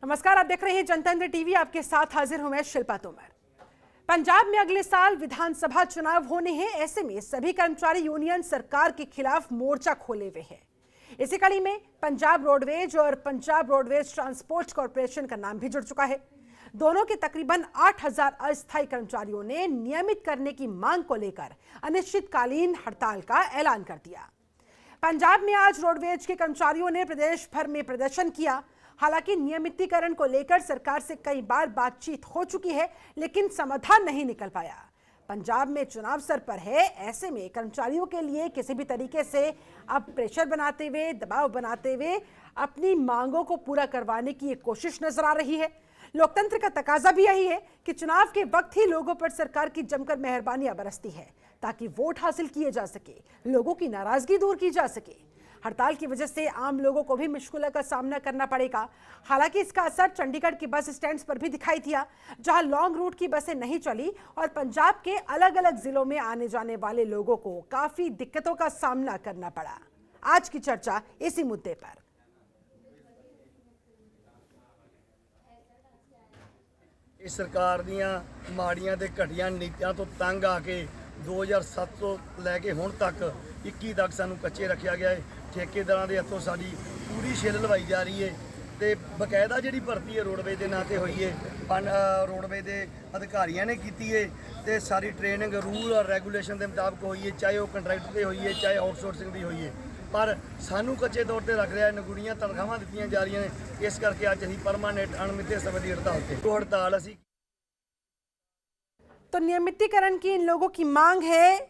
नमस्कार, आप देख रहे हैं जनतंत्र टीवी। आपके साथ हाजिर हूं मैं शिल्पा तोमर। पंजाब में अगले साल विधानसभा चुनाव होने हैं। ऐसे में सभी कर्मचारी यूनियन सरकार के खिलाफ मोर्चा खोले हुए हैं। इसी कड़ी में पंजाब रोडवेज और पंजाब रोडवेज ट्रांसपोर्ट कॉर्पोरेशन का नाम भी जुड़ चुका है। दोनों के तकरीबन 8000 अस्थायी कर्मचारियों ने नियमित करने की मांग को लेकर अनिश्चितकालीन हड़ताल का ऐलान कर दिया। पंजाब में आज रोडवेज के कर्मचारियों ने प्रदेश भर में प्रदर्शन किया। हालांकि नियमितीकरण को लेकर सरकार से कई बार बातचीत हो चुकी है, लेकिन समाधान नहीं निकल पाया। पंजाब में चुनाव सर पर है। ऐसे में कर्मचारियों के लिए किसी भी तरीके से अब प्रेशर बनाते हुए, दबाव बनाते हुए अपनी मांगों को पूरा करवाने की एक कोशिश नजर आ रही है। लोकतंत्र का तकाजा भी यही है कि चुनाव के वक्त ही लोगों पर सरकार की जमकर मेहरबानियां बरसती है, ताकि वोट हासिल किए जा सके, लोगों की नाराजगी दूर की जा सके। हड़ताल की वजह से आम लोगों को भी मुश्किलों का सामना करना पड़ेगा। हालांकि इसका असर चंडीगढ़ के बस स्टैंड्स पर भी दिखाई दिया, जहां लॉन्ग रूट की बसें नहीं चली और पंजाब के अलग अलग जिलों में आने जाने वाले लोगों को काफी दिक्कतों का सामना करना पड़ा। आज की चर्चा इसी मुद्दे पर। इस सरकार दीयां माड़ियां ते घटिया नीतियां तो तंग आके 2007 तो लैके हुण तक 21 तक सानू कच्चे रखा गया है। ठेकेदारां दे हत्थों साडी पूरी छिल लवाई जा रही है ते बकायदा जिहड़ी भर्ती है रोडवेज दे नां ते होई है। रोडवेज दे अधिकारियों ने की है ते सारी ट्रेनिंग रूल और रेगूलेशन के मुताबिक हुई है, चाहे वह कंट्रैक्ट पर हुई है, चाहे आउटसोर्सिंग की हुई है। पर सानू कच्चे तौर पर रख रहा है, नगुड़ियां तनख्वाहां दित्तियां जा रही हैं। इस करके अज असीं परमानेंट अणमिथे समय की हड़ताल ते हड़ताल असीं तो नियमितीकरण की इन लोगों की मांग है।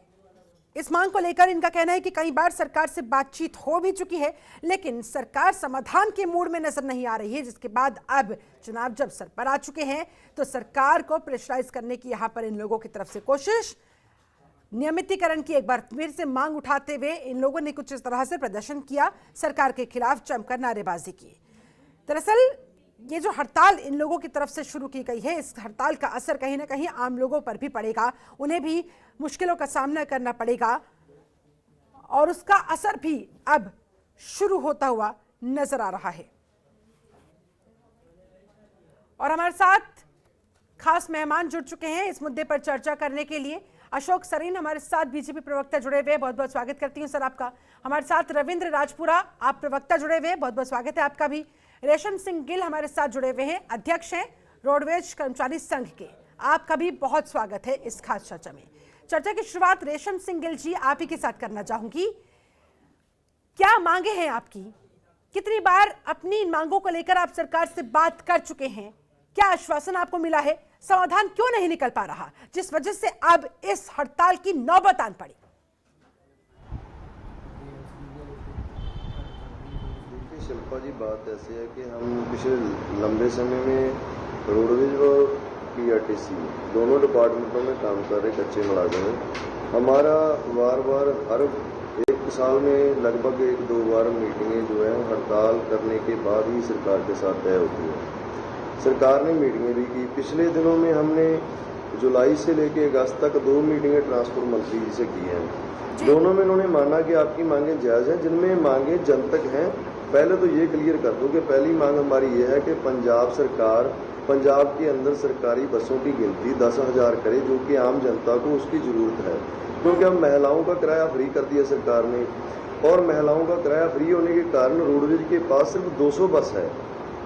इस मांग को लेकर इनका कहना है कि कई बार सरकार से बातचीत हो भी चुकी है, लेकिन सरकार समाधान के मूड में नजर नहीं आ रही है। जिसके बाद अब चुनाव जब सर पर आ चुके हैं तो सरकार को प्रेशराइज करने की यहां पर इन लोगों की तरफ से कोशिश। नियमितीकरण की एक बार फिर से मांग उठाते हुए इन लोगों ने कुछ इस तरह से प्रदर्शन किया, सरकार के खिलाफ जमकर नारेबाजी की। दरअसल ये जो हड़ताल इन लोगों की तरफ से शुरू की गई है, इस हड़ताल का असर कहीं ना कहीं आम लोगों पर भी पड़ेगा। उन्हें भी मुश्किलों का सामना करना पड़ेगा और उसका असर भी अब शुरू होता हुआ नजर आ रहा है। और हमारे साथ खास मेहमान जुड़ चुके हैं इस मुद्दे पर चर्चा करने के लिए। अशोक सरीन हमारे साथ बीजेपी प्रवक्ता जुड़े हुए, बहुत बहुत स्वागत करती हूं सर आपका। हमारे साथ रविंद्र राजपुरा, आप प्रवक्ता जुड़े हुए, बहुत बहुत स्वागत है आपका भी। रेशम सिंह गिल हमारे साथ जुड़े हुए हैं, अध्यक्ष हैं रोडवेज कर्मचारी संघ के, आपका भी बहुत स्वागत है इस खास चर्चा में। चर्चा की शुरुआत रेशम सिंह गिल जी आप ही के साथ करना चाहूंगी। क्या मांगे हैं आपकी? कितनी बार अपनी इन मांगों को लेकर आप सरकार से बात कर चुके हैं? क्या आश्वासन आपको मिला है? समाधान क्यों नहीं निकल पा रहा, जिस वजह से अब इस हड़ताल की नौबत आन पड़ी? शिल्पा जी, बात ऐसी है कि हम पिछले लंबे समय में रोडवेज और पीआरटीसी दोनों डिपार्टमेंटों में काम कर रहे कच्चे मुलाजिम हैं। हमारा बार बार हर एक साल में लगभग 1-2 बार मीटिंगें जो है हड़ताल करने के बाद ही सरकार के साथ तय होती है। सरकार ने मीटिंगें भी की। पिछले दिनों में हमने जुलाई से लेकर अगस्त तक 2 मीटिंगें ट्रांसपोर्ट मंत्री जी से की हैं। दोनों में उन्होंने माना कि आपकी मांगें जायज़ हैं, जिनमें मांगें जनतक हैं। पहले तो ये क्लियर कर दूं कि पहली मांग हमारी ये है कि पंजाब सरकार पंजाब के अंदर सरकारी बसों की गिनती 10,000 करे, जो कि आम जनता को उसकी ज़रूरत है। क्योंकि अब महिलाओं का किराया फ्री कर दिया सरकार ने, और महिलाओं का किराया फ्री होने के कारण रोडवेज के पास सिर्फ 200 बस है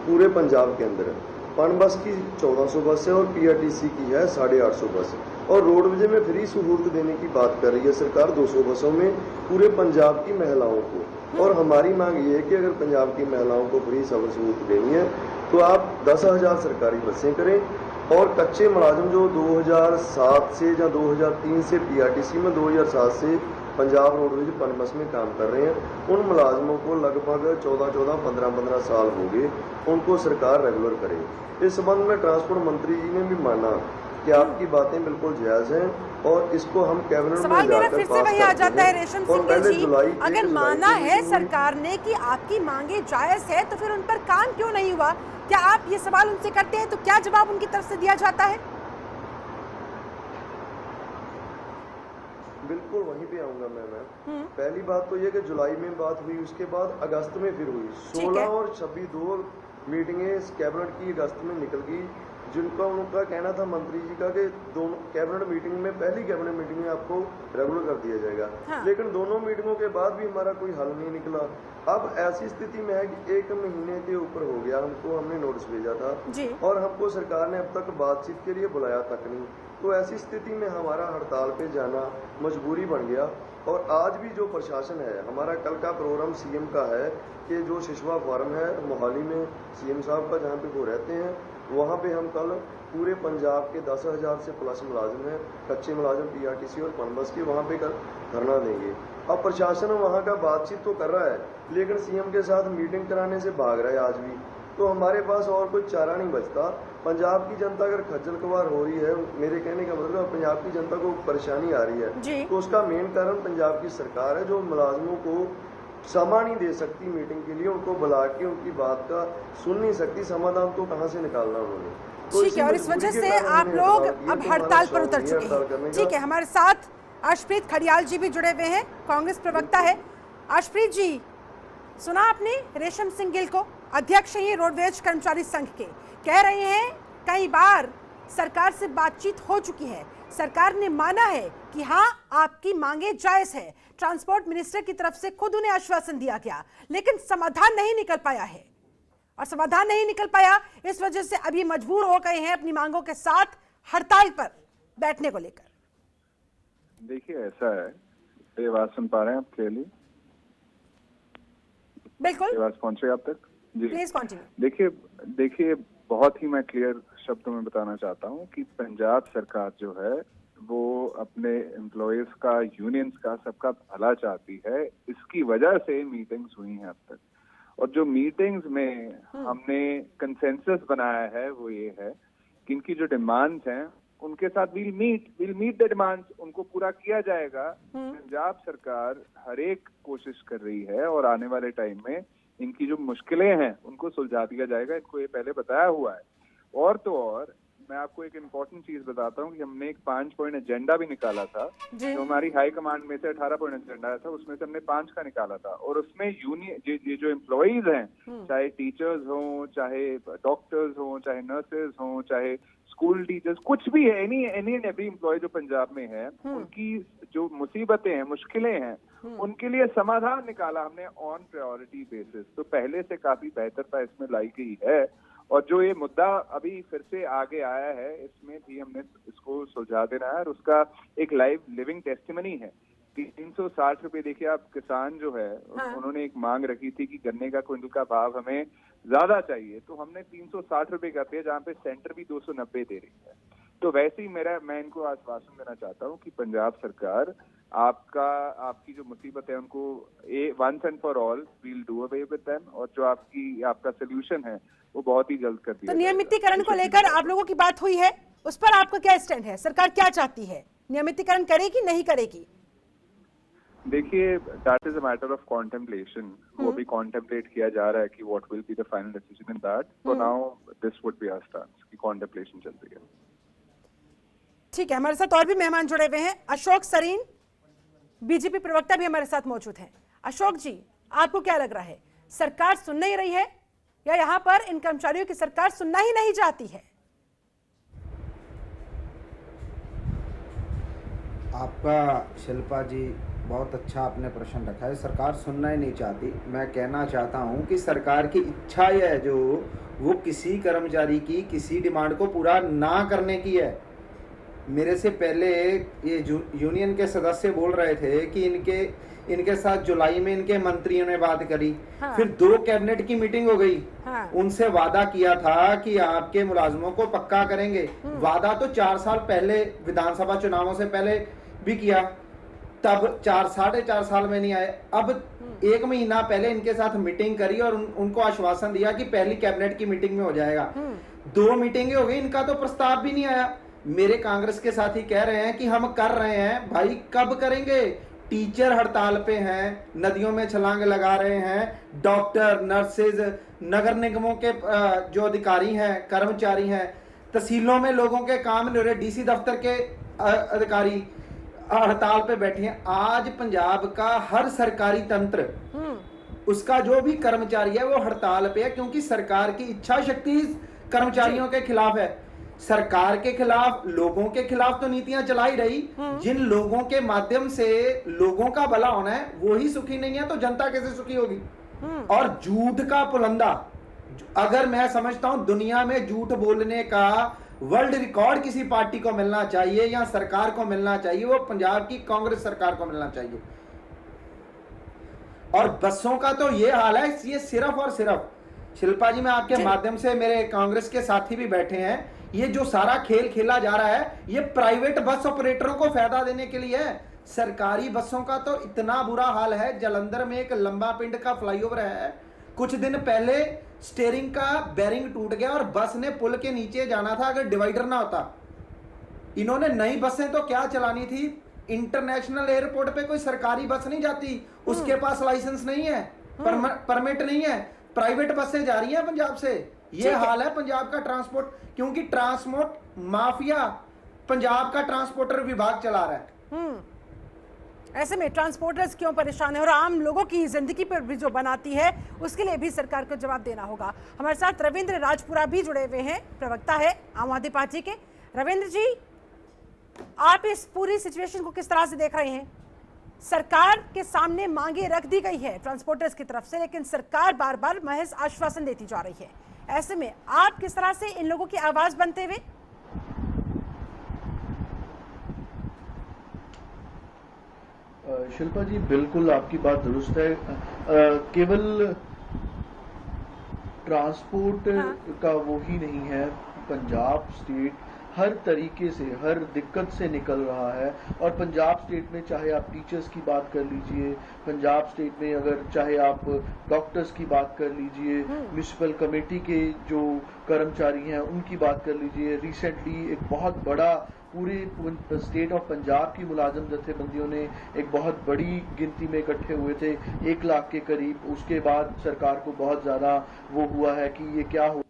पूरे पंजाब के अंदर। पन बस की 1400 बस है और पीआरटीसी की है 850 बस। और रोडवेज में फ्री सहूलत देने की बात कर रही है सरकार 200 बसों में पूरे पंजाब की महिलाओं को। और हमारी मांग ये है कि अगर पंजाब की महिलाओं को फ्री सफर सहूलत देनी है तो आप 10,000 सरकारी बसें करें। और कच्चे मुलाजिम जो 2007 से या 2003 से पीआरटीसी में 2007 से पंजाब रोडवेज पन बस में काम कर रहे हैं, उन मुलाजमों को लगभग 14-14, 15-15 साल हो गए, उनको सरकार रेगुलर करे। इस संबंध में ट्रांसपोर्ट मंत्री जी ने भी माना कि आपकी बातें बिल्कुल जायज हैं और इसको हम कैबिनेट में जाकर फिर से वही आ जाता है रेशम सिंह जी, अगर माना है सरकार ने कि आपकी मांगे जायज है तो फिर उन पर काम क्यों नहीं हुआ? क्या आप ये सवाल उनसे करते हैं तो क्या जवाब उनकी तरफ से दिया जाता है? बिल्कुल वहीं पे आऊंगा मैं। पहली बात तो ये कि जुलाई में बात हुई, उसके बाद अगस्त में फिर हुई। 16 और 26 2 मीटिंगें कैबिनेट की अगस्त में निकल गई, जिनका उनका कहना था मंत्री जी का कि दोनों कैबिनेट मीटिंग में, पहली कैबिनेट मीटिंग में आपको रेगुलर कर दिया जाएगा। हाँ। लेकिन दोनों मीटिंगों के बाद भी हमारा कोई हल नहीं निकला। अब ऐसी स्थिति में है कि 1 महीने के ऊपर हो गया, हमने नोटिस भेजा था जी। और हमको सरकार ने अब तक बातचीत के लिए बुलाया तक नहीं। तो ऐसी स्थिति में हमारा हड़ताल पे जाना मजबूरी बन गया। और आज भी जो प्रशासन है, हमारा कल का प्रोग्राम सीएम का है कि जो शिशवा फार्म है मोहाली में सीएम साहब का, जहाँ पे वो रहते हैं, वहाँ पे हम कल पूरे पंजाब के 10,000 से प्लस मुलाजिम हैं, कच्चे मुलाजिम पीआरटीसी और पनबस के, वहाँ पे कल धरना देंगे। अब प्रशासन वहाँ का बातचीत तो कर रहा है, लेकिन सीएम के साथ मीटिंग कराने से भाग रहा है आज भी। तो हमारे पास और कोई चारा नहीं बचता। पंजाब की जनता अगर खज्जल खुआर हो रही है, मेरे कहने का मतलब पंजाब की जनता को परेशानी आ रही है, तो उसका मेन कारण पंजाब की सरकार है, जो मुलाजमों को समा नहीं दे सकती मीटिंग के लिए, उनको बुला के उनकी बात का सुन नहीं सकती, समाधान तो कहाँ से निकालना उन्होंने। तो ठीक है, और इस वजह से आप लोग अब हड़ताल पर उतर चुके हैं। ठीक है, हमारे साथ अर्शप्रीत खड़ियाल जी भी जुड़े हुए हैं, कांग्रेस प्रवक्ता है। अर्शप्रीत जी, सुना आपने रेशम सिंह गिल को, अध्यक्ष हैं रोडवेज कर्मचारी संघ के, कह रहे हैं कई बार सरकार से बातचीत हो चुकी है, सरकार ने माना है कि हाँ आपकी मांगे जायज है, ट्रांसपोर्ट मिनिस्टर की तरफ से खुद उन्हें आश्वासन दिया गया, लेकिन समाधान नहीं निकल पाया है। और समाधान नहीं निकल पाया, इस वजह से अभी मजबूर हो गए हैं अपनी मांगों के साथ हड़ताल पर बैठने को लेकर। देखिए ऐसा है, ये आवाज सुन पा रहे हैं आप क्लियरली? बिल्कुल, आवाज पहुंच रही है आप तक? जी प्लीज कंटिन्यू। देखिए बहुत ही मैं क्लियर शब्दों में बताना चाहता हूं कि पंजाब सरकार जो है वो अपने एम्प्लॉयज का, यूनियंस का, सबका भला चाहती है। इसकी वजह से मीटिंग्स हुई हैं अब तक, और जो मीटिंग्स में हमने कंसेंसस बनाया है वो ये है कि इनकी जो डिमांड्स हैं उनके साथ विल मीट द डिमांड्स, उनको पूरा किया जाएगा। पंजाब सरकार हर एक कोशिश कर रही है और आने वाले टाइम में इनकी जो मुश्किलें हैं उनको सुलझा दिया जाएगा, इनको ये पहले बताया हुआ है। और तो और मैं आपको एक इम्पोर्टेंट चीज बताता हूँ कि हमने एक 5 पॉइंट एजेंडा भी निकाला था, जो हमारी हाई कमांड में से 18 पॉइंट एजेंडा था, उसमें से हमने 5 का निकाला था। और उसमें यूनियन ये जो एम्प्लॉइज हैं, चाहे टीचर्स हों, चाहे डॉक्टर्स हों, चाहे नर्सेज हों, चाहे स्कूल टीचर्स, कुछ भी है, एनी एंड एवरी एम्प्लॉय जो पंजाब में है, उनकी जो मुसीबतें हैं, मुश्किलें हैं, उनके लिए समाधान निकाला हमने ऑन प्रायोरिटी बेसिस। तो पहले से काफी बेहतर इसमें लाई गई है। और जो ये मुद्दा अभी फिर से आगे आया है, इसमें भी हमने इसको सुलझा देना है, और उसका एक लाइव लिविंग टेस्टिमनी है। 360 रुपए, देखिए आप, किसान जो है उन्होंने एक मांग रखी थी कि गन्ने का क्विंटल का भाव हमें ज्यादा चाहिए, तो हमने 360 रुपए कर दिया, जहाँ पे सेंटर भी 290 दे रही है। तो वैसे ही मैं इनको आश्वासन देना चाहता हूँ कि पंजाब सरकार आपकी जो मुसीबत है उनको once and for all we'll do away with them, और जो आपका सोल्यूशन है वो बहुत ही जल्द कर दिया। तो नियमितीकरण को लेकर आप लोगों की बात हुई है, उस पर आपका क्या स्टैंड है? सरकार क्या चाहती है, नियमितीकरण करेगी नहीं करेगी? देखिए, that is a matter of contemplation. वो भी कॉन्टेम्पलेट किया जा रहा है कि what will be the final decision in that. For now this would be our stance कि कॉन्टेम्पलेशन चल रही है। ठीक है, हमारे साथ और भी मेहमान जुड़े हुए हैं। अशोक सरीन, बीजेपी प्रवक्ता भी हमारे साथ मौजूद हैं। अशोक जी, आपको क्या लग रहा है, सरकार सुन नहीं रही है या यहाँ पर इन कर्मचारियों की सरकार सुनना ही नहीं चाहती है? आपका शिल्पा जी बहुत अच्छा आपने प्रश्न रखा है। सरकार सुनना ही नहीं चाहती। मैं कहना चाहता हूं कि सरकार की इच्छा यह है जो वो किसी कर्मचारी की किसी डिमांड को पूरा ना करने की है। मेरे से पहले ये यूनियन के सदस्य बोल रहे थे कि इनके साथ जुलाई में इनके मंत्रियों ने बात करी। हाँ। फिर 2 कैबिनेट की मीटिंग हो गई। हाँ। उनसे वादा किया था कि आपके मुलाजमों को पक्का करेंगे। वादा तो 4 साल पहले विधानसभा चुनावों से पहले भी किया, तब 4-4.5 साल में नहीं आए। अब 1 महीना पहले इनके साथ मीटिंग करी और उनको आश्वासन दिया कि पहली कैबिनेट की मीटिंग में हो जाएगा। 2 मीटिंगें हो गई, इनका तो प्रस्ताव भी नहीं आया। मेरे कांग्रेस के साथी कह रहे हैं कि हम कर रहे हैं। भाई कब करेंगे? टीचर हड़ताल पे हैं, नदियों में छलांग लगा रहे हैं, डॉक्टर, नर्सेज, नगर निगमों के जो अधिकारी हैं, कर्मचारी हैं, तहसीलों में लोगों के काम नहीं हो रहे, डीसी दफ्तर के अधिकारी हड़ताल पे बैठे हैं। आज पंजाब का हर सरकारी तंत्र उसका जो भी कर्मचारी है वो हड़ताल पे है, क्योंकि सरकार की इच्छा शक्ति कर्मचारियों के खिलाफ है। सरकार के खिलाफ, लोगों के खिलाफ तो नीतियां चला ही रही, जिन लोगों के माध्यम से लोगों का भला होना है वो ही सुखी नहीं है, तो जनता कैसे सुखी होगी। और झूठ का पुलंदा, अगर मैं समझता हूं दुनिया में झूठ बोलने का वर्ल्ड रिकॉर्ड किसी पार्टी को मिलना चाहिए या सरकार को मिलना चाहिए, वो पंजाब की कांग्रेस सरकार को मिलना चाहिए। और बसों का तो ये हाल है, ये सिर्फ और सिर्फ, शिल्पा जी मैं आपके माध्यम से, मेरे कांग्रेस के साथी भी बैठे हैं, ये जो सारा खेल खेला जा रहा है ये प्राइवेट बस ऑपरेटरों को फायदा देने के लिए है। सरकारी बसों का तो इतना बुरा हाल है। जालंधर में एक लंबा पिंड का फ्लाईओवर है, कुछ दिन पहले स्टीयरिंग का बेरिंग टूट गया और बस ने पुल के नीचे जाना था, अगर डिवाइडर ना होता। इन्होंने नई बसें तो क्या चलानी थी, इंटरनेशनल एयरपोर्ट पे कोई सरकारी बस नहीं जाती, उसके पास लाइसेंस नहीं है, परमिट नहीं है, प्राइवेट बसें जा रही हैं पंजाब से। ये हाल है पंजाब का ट्रांसपोर्ट, क्योंकि ट्रांसपोर्ट माफिया पंजाब का ट्रांसपोर्टर विभाग चला रहा है। ऐसे में ट्रांसपोर्टर्स क्यों परेशान है और आम लोगों की जिंदगी पर भी जो बनाती है उसके लिए भी सरकार को जवाब देना होगा। हमारे साथ रविंद्र राजपुरा भी जुड़े हुए हैं, प्रवक्ता है आम आदमी पार्टी के। रविंद्र जी, आप इस पूरी सिचुएशन को किस तरह से देख रहे हैं? सरकार के सामने मांगे रख दी गई है ट्रांसपोर्टर्स की तरफ से, लेकिन सरकार बार बार महज आश्वासन देती जा रही है। ऐसे में आप किस तरह से इन लोगों की आवाज बनते हुए? शिल्पा जी, बिल्कुल आपकी बात दुरुस्त है। केवल ट्रांसपोर्ट का वो ही नहीं है, पंजाब स्टेट हर तरीके से, हर दिक्कत से निकल रहा है। और पंजाब स्टेट में चाहे आप टीचर्स की बात कर लीजिए, पंजाब स्टेट में अगर चाहे आप डॉक्टर्स की बात कर लीजिए, म्यूनिसिपल कमेटी के जो कर्मचारी हैं उनकी बात कर लीजिए। रिसेंटली एक बहुत बड़ा पूरे स्टेट ऑफ पंजाब की मुलाजिम जथेबंदियों ने एक बहुत बड़ी गिनती में इकट्ठे हुए थे, 1 लाख के करीब। उसके बाद सरकार को बहुत ज्यादा वो हुआ है कि ये क्या हो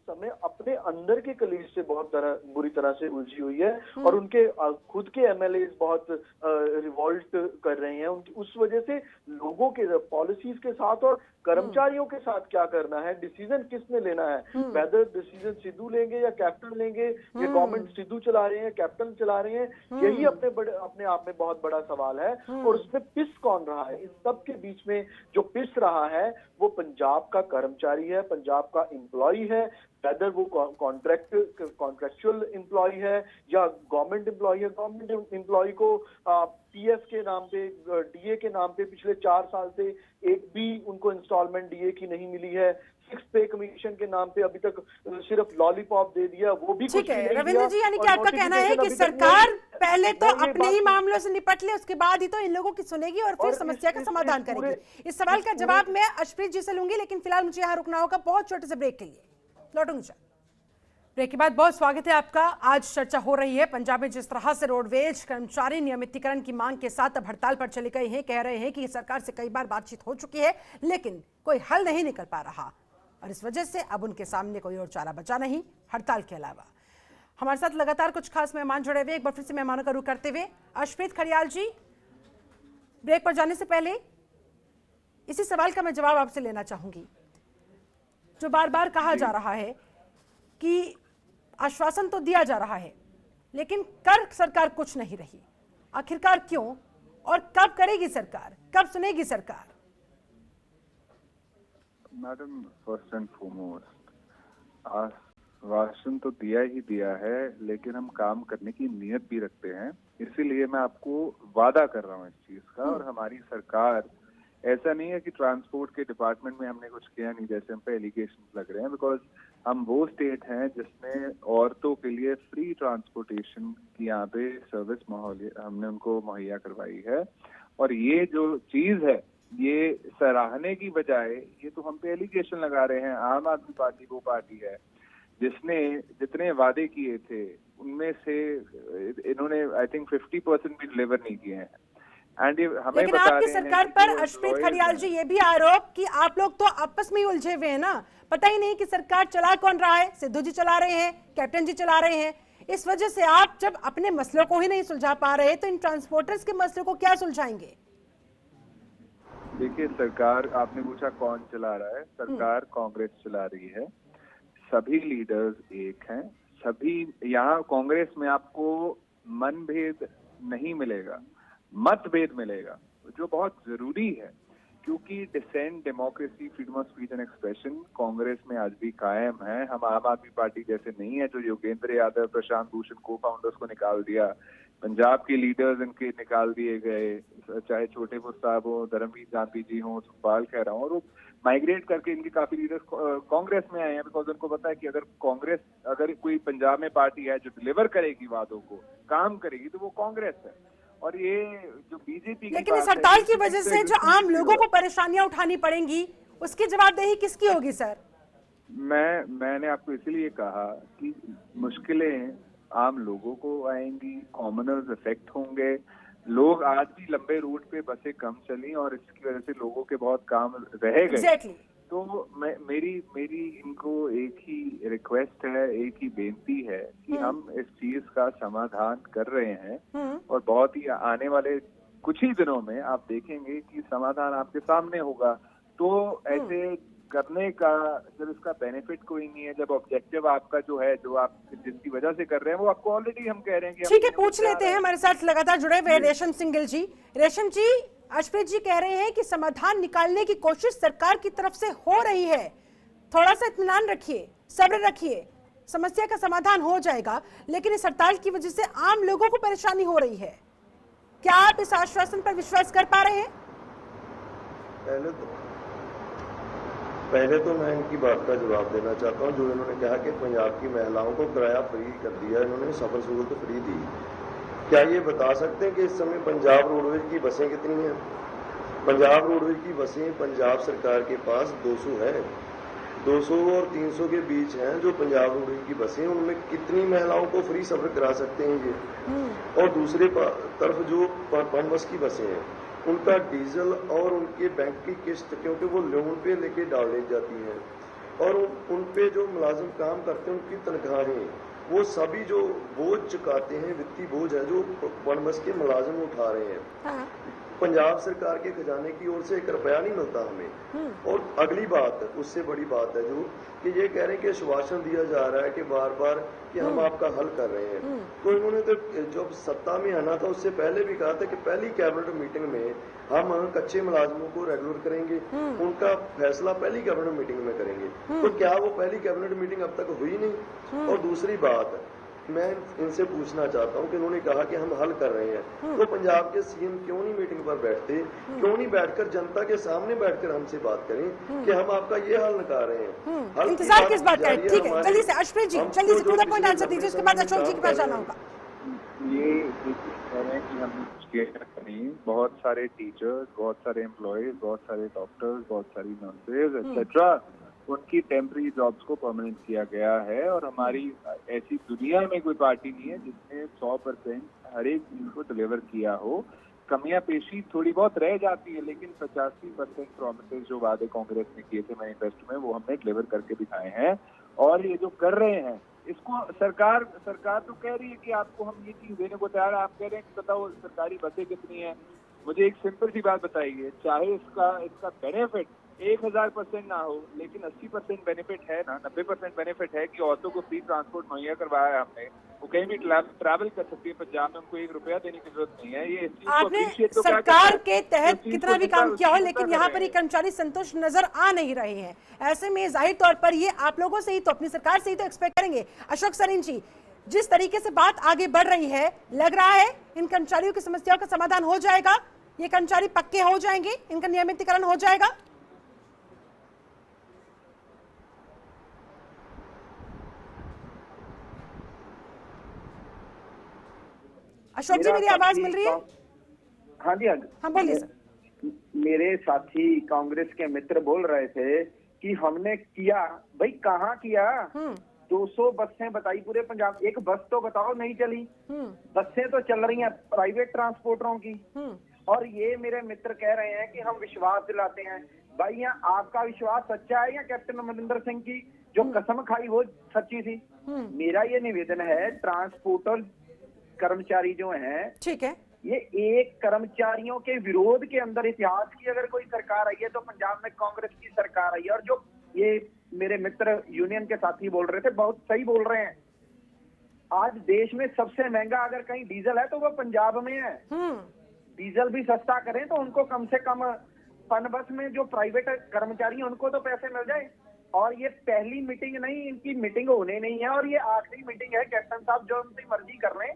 समय अपने अंदर के कलीज से बहुत बुरी तरह से उलझी हुई है और उनके खुद के एमएलए बहुत रिवॉल्ट कर रहे हैं। उस वजह से लोगों के पॉलिसीज के साथ और कर्मचारियों के साथ क्या करना है, डिसीजन किसने लेना है, वेदर डिसीजन सिद्धू लेंगे या कैप्टन लेंगे, ये गवर्नमेंट सिद्धू चला रहे हैं, कैप्टन चला रहे हैं, यही अपने आप में बहुत बड़ा सवाल है। और उसमें पिस कौन रहा है? इस सब के बीच में जो पिस रहा है वो पंजाब का कर्मचारी है, पंजाब का एम्प्लॉय है, वेदर वो कॉन्ट्रेक्चुअल एम्प्लॉय है या गवर्नमेंट एम्प्लॉय है। गवर्नमेंट एम्प्लॉय को पीएफ के नाम पे, डीए के नाम पे पिछले 4 साल से एक भी उनको इंस्टॉलमेंट डीए की नहीं मिली है। 6th पे कमीशन के नाम पे अभी तक सिर्फ लॉलीपॉप दे दिया, वो भी ठीक है। रविंद्र जी, यानी कि आपका कहना है कि सरकार पहले तो अपने ही मामलों से निपट ले, उसके बाद ही तो इन लोगों की सुनेगी और फिर समस्या का समाधान करेगी। इस सवाल का जवाब मैं अशप्रीत जी से लूंगी, लेकिन फिलहाल मुझे यहाँ रुकना होगा बहुत छोटे से ब्रेक के लिए। लौटूंगी। ब्रेक के बाद बहुत स्वागत है आपका। आज चर्चा हो रही है पंजाब में जिस तरह से रोडवेज कर्मचारी नियमितीकरण की मांग के साथ अब हड़ताल पर चले गए हैं। कह रहे हैं कि सरकार से कई बार बातचीत हो चुकी है लेकिन कोई हल नहीं निकल पा रहा और इस वजह से अब उनके सामने कोई और चारा बचा नहीं हड़ताल के अलावा। हमारे साथ लगातार कुछ खास मेहमान जुड़े हुए, एक बार फिर से मेहमानों का रुख करते हुए अशप्रीत खड़ियाल जी, ब्रेक पर जाने से पहले इसी सवाल का मैं जवाब आपसे लेना चाहूंगी। जो बार बार कहा जा रहा है कि आश्वासन तो दिया जा रहा है लेकिन कर सरकार कुछ नहीं रही, आखिरकार क्यों और कब करेगी सरकार, कब सुनेगी सरकार? मैडम, फर्स्ट एंड फॉरमोस्ट आश्वासन तो दिया ही दिया है, लेकिन हम काम करने की नीयत भी रखते हैं। इसीलिए मैं आपको वादा कर रहा हूँ इस चीज का। और हमारी सरकार, ऐसा नहीं है कि ट्रांसपोर्ट के डिपार्टमेंट में हमने कुछ किया नहीं जैसे हम पे एलिगेशन लग रहे हैं, बिकॉज हम वो स्टेट हैं जिसने औरतों के लिए फ्री ट्रांसपोर्टेशन की यहाँ पे सर्विस हमने उनको मुहैया करवाई है। और ये जो चीज है ये सराहने की बजाय ये तो हम पे एलिगेशन लगा रहे हैं। आम आदमी पार्टी वो पार्टी है जिसने जितने वादे किए थे उनमें से इन्होंने आई थिंक 50% भी डिलीवर नहीं किए हैं। लेकिन आपकी सरकार पर अशप्रीत खड़ियाल जी ये भी आरोप कि आप लोग तो आपस में ही उलझे हुए हैं ना, पता ही नहीं कि सरकार चला कौन रहा है, सिद्धू जी चला रहे हैं, कैप्टन जी चला रहे हैं। इस वजह से आप जब अपने मसलों को ही नहीं सुलझा पा रहे तो इन ट्रांसपोर्टर्स के मसलों को क्या सुलझाएंगे? देखिए, सरकार, आपने पूछा कौन चला रहा है, सरकार कांग्रेस चला रही है। सभी लीडर्स एक हैं, सभी यहाँ कांग्रेस में आपको मनभेद नहीं मिलेगा, मतभेद मिलेगा, जो बहुत जरूरी है, क्योंकि dissent, democracy, freedom of speech and expression Congress में आज भी कायम है। हम आम आदमी पार्टी जैसे नहीं है जो योगेंद्र यादव, प्रशांत भूषण को फाउंडर्स को निकाल दिया, पंजाब के लीडर्स इनके निकाल दिए गए, चाहे छोटेपुर साहब हो, धर्मवीर गांधी जी हो, सुखपाल खैरा हो, और वो माइग्रेट करके इनके काफी लीडर्स कांग्रेस में आए हैं, बिकॉज उनको पता है कि अगर कोई पंजाब में पार्टी है जो डिलीवर करेगी, वादों को काम करेगी, तो वो कांग्रेस है। और ये जो बीजेपी, लेकिन इस हड़ताल की वजह से जो आम लोगों को परेशानियां उठानी पड़ेंगी, उसकी जवाबदेही किसकी होगी सर? मैंने आपको इसीलिए कहा कि मुश्किलें आम लोगों को आएंगी, कॉमनर्स इफेक्ट होंगे। लोग आज भी लंबे रूट पे बसें कम चली और इसकी वजह से लोगों के बहुत काम रह गए। तो मेरी इनको एक ही रिक्वेस्ट है, एक ही बेनती है कि हम इस चीज का समाधान कर रहे हैं और बहुत ही आने वाले कुछ ही दिनों में आप देखेंगे कि समाधान आपके सामने होगा। तो ऐसे करने का, जब इसका बेनिफिट कोई नहीं है, जब ऑब्जेक्टिव आपका जो है, जो आप जिसकी वजह से कर रहे हैं, वो आपको ऑलरेडी हम कह रहे हैं कि ठीक है, पूछ लेते हैं। हमारे साथ लगातार जुड़े हुए रेशम सिंघल जी। रेशम जी, अर्शप्रीत जी कह रहे हैं कि समाधान निकालने की कोशिश सरकार की तरफ से हो रही है, थोड़ा सा इत्मीनान रखिए, सब्र रखिए, समस्या का समाधान हो जाएगा। लेकिन इस हड़ताल की वजह से आम लोगों को परेशानी हो रही है, क्या आप इस आश्वासन पर विश्वास कर पा रहे हैं? पहले तो मैं इनकी बात का जवाब देना चाहता हूं, जो इन्होंने कहा कि पंजाब की महिलाओं को किराया फ्री कर दिया, इन्होंने सफर सहूलत फ्री दी। क्या ये बता सकते हैं कि इस समय पंजाब रोडवेज की बसें कितनी हैं? पंजाब रोडवेज की बसें पंजाब सरकार के पास 200 है, 200 और 300 के बीच हैं जो पंजाब रोडवेज की बसें, उनमें कितनी महिलाओं को फ्री सफर करा सकते हैं ये? और दूसरे तरफ जो पनबस की बसें हैं, उनका डीजल और उनके बैंक की किस्त, क्योंकि वो लोन पे लेके डाल दी जाती हैं, और उन पे जो मुलाजिम काम करते हैं उनकी तनख्वाहें, वो सभी जो बोझ चुकाते हैं, वित्तीय बोझ है जो पनबस के मुलाजिम उठा रहे हैं। हाँ। पंजाब सरकार के खजाने की ओर से 1 रुपया नहीं मिलता हमें। और अगली बात, उससे बड़ी बात है जो कि ये कह रहे हैं कि आश्वासन दिया जा रहा है कि बार बार कि हम आपका हल कर रहे हैं। तो इन्होंने तो जब सत्ता में आना था उससे पहले भी कहा था कि पहली कैबिनेट मीटिंग में हम कच्चे मुलाजमों को रेगुलर करेंगे, उनका फैसला पहली कैबिनेट मीटिंग में करेंगे। तो क्या वो पहली कैबिनेट मीटिंग अब तक हुई नहीं? और दूसरी बात, मैं इनसे पूछना चाहता हूं कि उन्होंने कहा कि हम हल कर रहे हैं, तो पंजाब के सीएम क्यों नहीं मीटिंग पर बैठते, क्यों नहीं बैठकर जनता के सामने बैठकर हमसे बात करें कि हम आपका ये हल निकाल रहे हैं? इंतजार किस बात का है? ठीक है, जल्दी से अर्शप्रीत जी, जल्दी से टू द पॉइंट आंसर दीजिए, उसके बाद अशोक जी के पास जाना होगा। ये कह रहे हैं कि हम नहीं, बहुत सारे टीचर्स, बहुत सारे एम्प्लॉयज, बहुत सारे डॉक्टर्स, बहुत सारी नर्सेज एक्सेट्रा, उनकी टेम्पररी जॉब्स को परमानेंट किया गया है। और हमारी ऐसी दुनिया में कोई पार्टी नहीं है जिसने 100% हर एक चीज को डिलीवर किया हो। कमियां पेशी थोड़ी बहुत रह जाती है, लेकिन 85% प्रॉमिसेस जो वादे कांग्रेस ने किए थे मैनिफेस्टो में, वो हमने डिलीवर करके दिखाए हैं। और ये जो कर रहे हैं, इसको सरकार तो कह रही है कि आपको हम ये चीज देने को तैयार है। आप कह रहे हैं कि बताओ सरकारी बसें कितनी है। मुझे एक सिंपल सी बात बताइए, चाहे इसका बेनिफिट 1000% ना हो, लेकिन 80% बेनिफिट है ना, 90% बेनिफिट है कि औरतों को फ्री ट्रांसपोर्ट मुहैया करवाया है हमने, वो कहीं भी ट्रैवल कर सकती है पंजाब में, उनको 1 रुपया देने की जरूरत नहीं है। ये आपने सरकार के तहत कितना भी काम किया हो, लेकिन यहाँ पर ये कर्मचारी संतुष्ट नजर आ नहीं रहे हैं। ऐसे में जाहिर तौर पर ये आप लोगों से ही तो, अपनी सरकार से ही तो एक्सपेक्ट करेंगे। अशोक सरीन जी, जिस तरीके से बात आगे बढ़ रही है, लग रहा है इन कर्मचारियों की समस्याओं का समाधान हो जाएगा, ये कर्मचारी पक्के हो जाएंगे, इनका नियमितीकरण हो जाएगा? अशोक जी, मेरी आवाज मिल रही है? हाँ जी, हाँ जी, हाँ बोलिए सर। मेरे साथी कांग्रेस के मित्र बोल रहे थे कि हमने किया, भाई कहाँ किया? 200 बसें बताई पूरे पंजाब, एक बस तो बताओ नहीं चली। बसें तो चल रही हैं प्राइवेट ट्रांसपोर्टरों की। और ये मेरे मित्र कह रहे हैं कि हम विश्वास दिलाते हैं। भाई यहाँ आपका विश्वास सच्चा है या कैप्टन अमरिंदर सिंह की जो कसम खाई वो सच्ची थी? मेरा ये निवेदन है, ट्रांसपोर्टर कर्मचारी जो हैं, ठीक है, ये एक कर्मचारियों के विरोध के अंदर इतिहास की अगर कोई सरकार आई है तो पंजाब में कांग्रेस की सरकार आई है। और जो ये मेरे मित्र यूनियन के साथी बोल रहे थे, बहुत सही बोल रहे हैं। आज देश में सबसे महंगा अगर कहीं डीजल है तो वो पंजाब में है। डीजल भी सस्ता करें तो उनको कम से कम पनबस में जो प्राइवेट कर्मचारी हैं उनको तो पैसे मिल जाए। और ये पहली मीटिंग नहीं, इनकी मीटिंग होने नहीं है और ये आखिरी मीटिंग है। कैप्टन साहब जो उनकी मर्जी कर लें,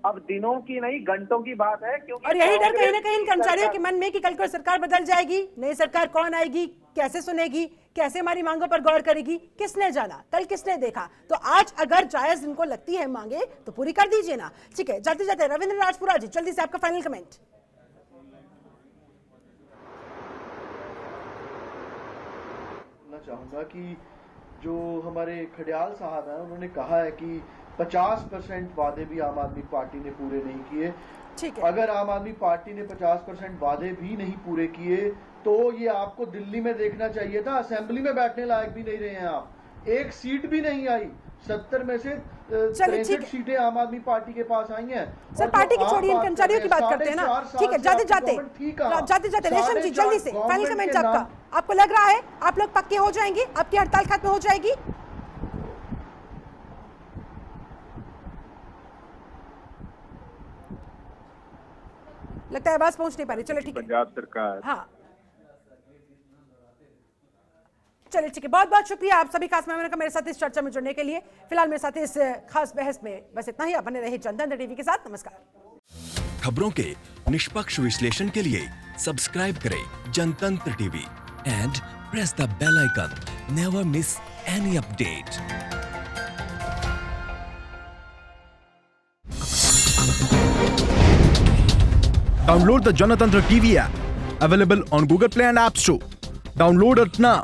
अब दिनों की नहीं घंटों की बात है। क्योंकि और यही डर कहीं ना कहीं कर्मचारियों के मन में कि कल को सरकार बदल जाएगी, नई सरकार कौन आएगी, कैसे सुनेगी, कैसे हमारी मांगों पर गौर करेगी, किसने जाना, कल किसने देखा। तो आज अगर जायज इनको लगती है मांगे तो पूरी कर दीजिए ना। ठीक है, जाते जाते रविंद्र राजपुरा जी, जल्दी से आपका फाइनल कमेंट। चाहूंगा कि जो हमारे खडियाल साहब हैं उन्होंने कहा है कि 50% वादे भी आम आदमी पार्टी ने पूरे नहीं किए। ठीक है, अगर आम आदमी पार्टी ने 50% वादे भी नहीं पूरे किए तो ये आपको दिल्ली में देखना चाहिए था। असेंबली में बैठने लायक भी नहीं रहे हैं आप, एक सीट भी नहीं आई। 70 में से 63 सीटें आम आदमी पार्टी के पास आई हैं। सर पार्टी की छोड़िए, कर्मचारियों की बात करते हैं ना। ठीक है, जाते जाते रेशम जी जल्दी से फाइनल कमेंट आपका। आपको लग रहा है आप लोग पक्के हो जाएंगे, आपकी हड़ताल खत्म हो जाएगी? लगता है आवाज पहुंच नहीं पा रही। चलो ठीक है, पंजाब सरकार, हाँ चलिए ठीक है, बहुत बहुत शुक्रिया आप सभी खास मेहमानों का मेरे साथ इस चर्चा में जुड़ने के लिए। फिलहाल मेरे साथ इस खास बहस में बस इतना ही। आप बने रहे जनतंत्र टीवी के साथ। नमस्कार। खबरों के निष्पक्ष विश्लेषण के लिए सब्सक्राइब करें Janatantra TV and press the bell icon. Never miss any update. Download the Janatantra TV app, available on Google Play and App Store. Download it now.